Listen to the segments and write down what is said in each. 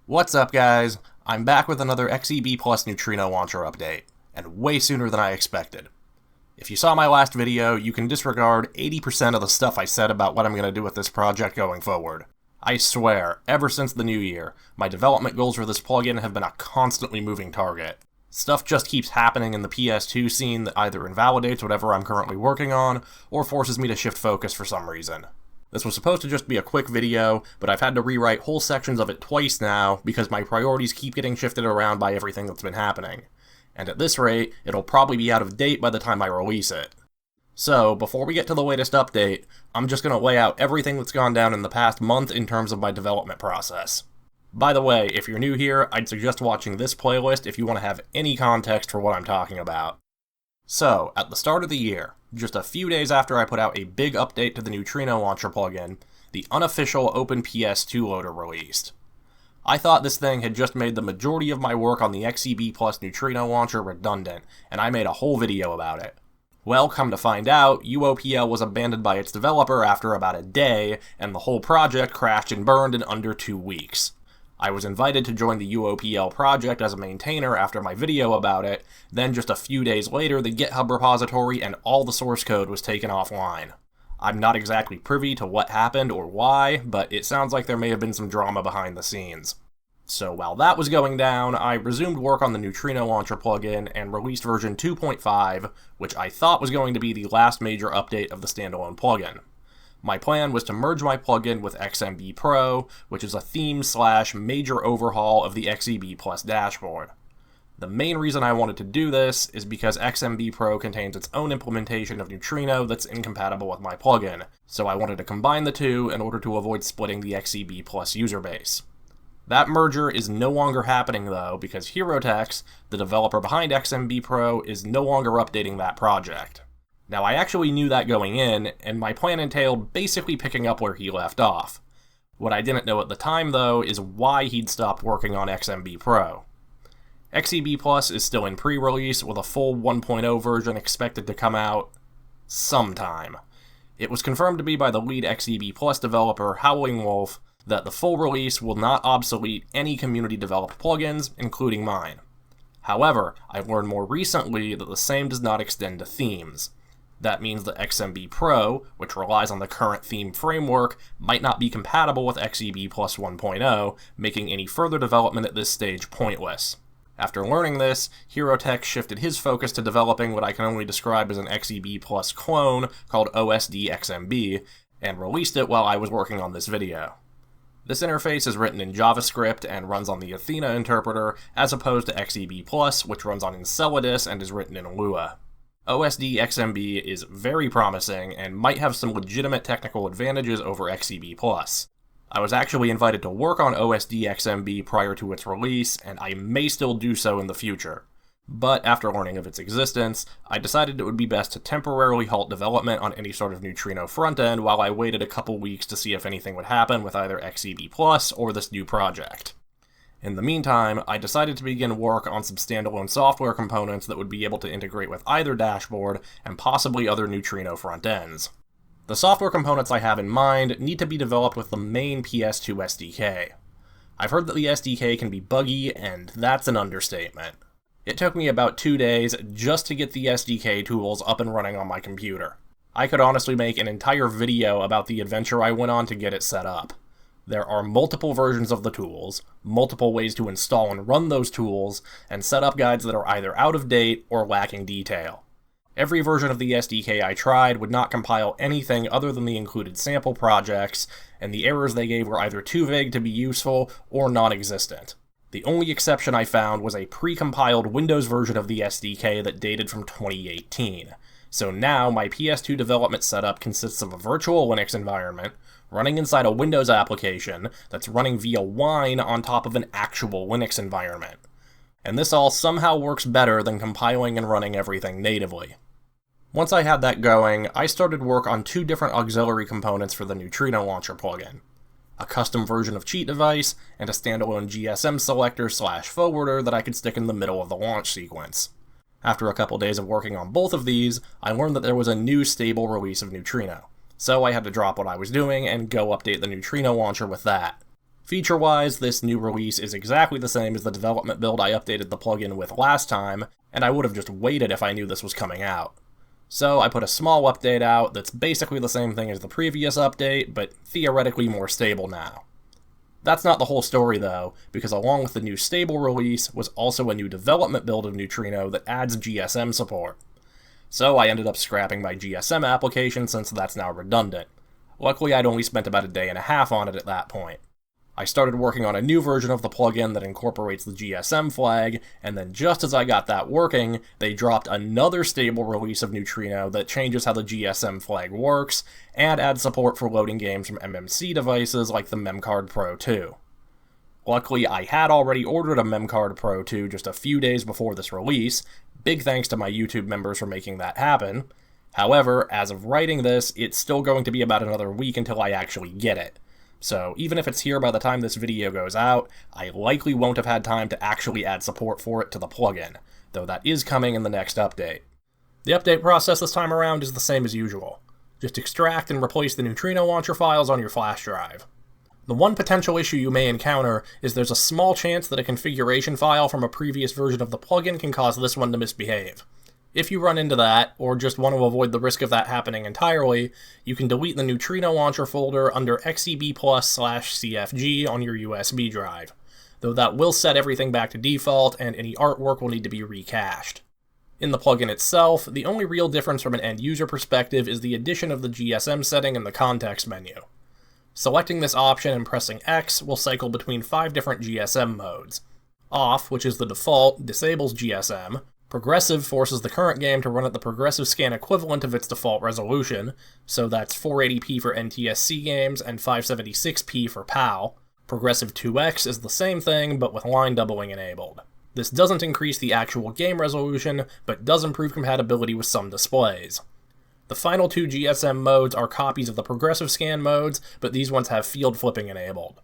What's up, guys? I'm back with another XEB plus neutrino launcher update, and way sooner than I expected. If you saw my last video, you can disregard 80% of the stuff I said about what I'm going to do with this project going forward. I swear, ever since the new year, my development goals for this plugin have been a constantly moving target. Stuff just keeps happening in the PS2 scene that either invalidates whatever I'm currently working on, or forces me to shift focus for some reason. This was supposed to just be a quick video, but I've had to rewrite whole sections of it twice now because my priorities keep getting shifted around by everything that's been happening. And at this rate, it'll probably be out of date by the time I release it. So, before we get to the latest update, I'm just going to lay out everything that's gone down in the past month in terms of my development process. By the way, if you're new here, I'd suggest watching this playlist if you want to have any context for what I'm talking about. So, at the start of the year, just a few days after I put out a big update to the Neutrino Launcher plugin, the unofficial OpenPS2 loader released. I thought this thing had just made the majority of my work on the XEB plus Neutrino Launcher redundant, and I made a whole video about it. Well, come to find out, UOPL was abandoned by its developer after about a day, and the whole project crashed and burned in under 2 weeks. I was invited to join the UOPL project as a maintainer after my video about it, then just a few days later the GitHub repository and all the source code was taken offline. I'm not exactly privy to what happened or why, but it sounds like there may have been some drama behind the scenes. So while that was going down, I resumed work on the Neutrino Launcher plugin and released version 2.5, which I thought was going to be the last major update of the standalone plugin. My plan was to merge my plugin with XMB Pro, which is a theme/major overhaul of the XEB Plus dashboard. The main reason I wanted to do this is because XMB Pro contains its own implementation of Neutrino that's incompatible with my plugin, so I wanted to combine the two in order to avoid splitting the XEB Plus user base. That merger is no longer happening though, because HeroTex, the developer behind XMB Pro, is no longer updating that project. Now, I actually knew that going in, and my plan entailed basically picking up where he left off. What I didn't know at the time, though, is why he'd stopped working on XMB Pro. XEB Plus is still in pre-release, with a full 1.0 version expected to come out sometime. It was confirmed to me by the lead XEB Plus developer, Howling Wolf, that the full release will not obsolete any community-developed plugins, including mine. However, I've learned more recently that the same does not extend to themes. That means that XMB Pro, which relies on the current theme framework, might not be compatible with XEB Plus 1.0, making any further development at this stage pointless. After learning this, HeroTex shifted his focus to developing what I can only describe as an XEB Plus clone called OSD XMB, and released it while I was working on this video. This interface is written in JavaScript and runs on the Athena interpreter, as opposed to XEB Plus, which runs on Enceladus and is written in Lua. OSD XMB is very promising and might have some legitimate technical advantages over XEB Plus. I was actually invited to work on OSD XMB prior to its release, and I may still do so in the future. But after learning of its existence, I decided it would be best to temporarily halt development on any sort of Neutrino frontend while I waited a couple weeks to see if anything would happen with either XEB Plus or this new project. In the meantime, I decided to begin work on some standalone software components that would be able to integrate with either dashboard and possibly other Neutrino frontends. The software components I have in mind need to be developed with the main PS2 SDK. I've heard that the SDK can be buggy, and that's an understatement. It took me about 2 days just to get the SDK tools up and running on my computer. I could honestly make an entire video about the adventure I went on to get it set up. There are multiple versions of the tools, multiple ways to install and run those tools, and setup guides that are either out of date or lacking detail. Every version of the SDK I tried would not compile anything other than the included sample projects, and the errors they gave were either too vague to be useful or non-existent. The only exception I found was a pre-compiled Windows version of the SDK that dated from 2018. So now my PS2 development setup consists of a virtual Linux environment, running inside a Windows application that's running via Wine on top of an actual Linux environment. And this all somehow works better than compiling and running everything natively. Once I had that going, I started work on 2 different auxiliary components for the Neutrino Launcher plugin. A custom version of Cheat Device, and a standalone GSM selector/forwarder that I could stick in the middle of the launch sequence. After a couple days of working on both of these, I learned that there was a new stable release of Neutrino. So I had to drop what I was doing and go update the Neutrino launcher with that. Feature-wise, this new release is exactly the same as the development build I updated the plugin with last time, and I would have just waited if I knew this was coming out. So I put a small update out that's basically the same thing as the previous update, but theoretically more stable now. That's not the whole story though, because along with the new stable release was also a new development build of Neutrino that adds GSM support. So I ended up scrapping my GSM application since that's now redundant. Luckily I'd only spent about a day and a half on it at that point. I started working on a new version of the plugin that incorporates the GSM flag, and then just as I got that working, they dropped another stable release of Neutrino that changes how the GSM flag works, and adds support for loading games from MMC devices like the Memcard Pro 2. Luckily, I had already ordered a Memcard Pro 2 just a few days before this release, big thanks to my YouTube members for making that happen. However, as of writing this, it's still going to be about another week until I actually get it. So even if it's here by the time this video goes out, I likely won't have had time to actually add support for it to the plugin, though that is coming in the next update. The update process this time around is the same as usual. Just extract and replace the Neutrino launcher files on your flash drive. The one potential issue you may encounter is there's a small chance that a configuration file from a previous version of the plugin can cause this one to misbehave. If you run into that, or just want to avoid the risk of that happening entirely, you can delete the Neutrino launcher folder under XEB+/CFG on your USB drive, though that will set everything back to default and any artwork will need to be recached. In the plugin itself, the only real difference from an end-user perspective is the addition of the GSM setting in the context menu. Selecting this option and pressing X will cycle between 5 different GSM modes. Off, which is the default, disables GSM. Progressive forces the current game to run at the progressive scan equivalent of its default resolution, so that's 480p for NTSC games and 576p for PAL. Progressive 2x is the same thing, but with line doubling enabled. This doesn't increase the actual game resolution, but does improve compatibility with some displays. The final 2 GSM modes are copies of the progressive scan modes, but these ones have field flipping enabled.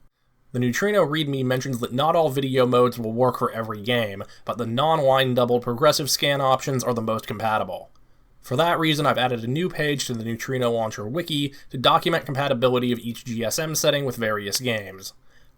The Neutrino README mentions that not all video modes will work for every game, but the non-line doubled progressive scan options are the most compatible. For that reason, I've added a new page to the Neutrino Launcher wiki to document compatibility of each GSM setting with various games.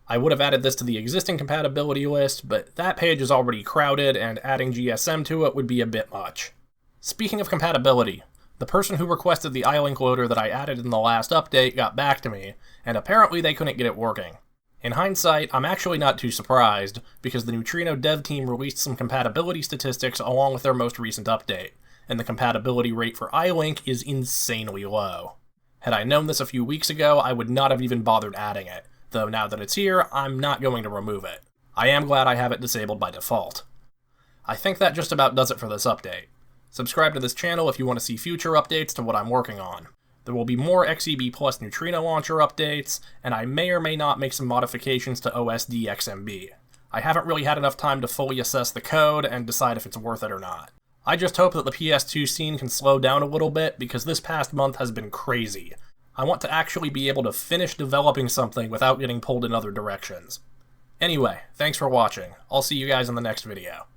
I would have added this to the existing compatibility list, but that page is already crowded and adding GSM to it would be a bit much. Speaking of compatibility, the person who requested the iLink loader that I added in the last update got back to me, and apparently they couldn't get it working. In hindsight, I'm actually not too surprised, because the Neutrino dev team released some compatibility statistics along with their most recent update, and the compatibility rate for iLink is insanely low. Had I known this a few weeks ago, I would not have even bothered adding it, though now that it's here, I'm not going to remove it. I am glad I have it disabled by default. I think that just about does it for this update. Subscribe to this channel if you want to see future updates to what I'm working on. There will be more XEB Plus Neutrino Launcher updates, and I may or may not make some modifications to OSD XMB. I haven't really had enough time to fully assess the code and decide if it's worth it or not. I just hope that the PS2 scene can slow down a little bit, because this past month has been crazy. I want to actually be able to finish developing something without getting pulled in other directions. Anyway, thanks for watching. I'll see you guys in the next video.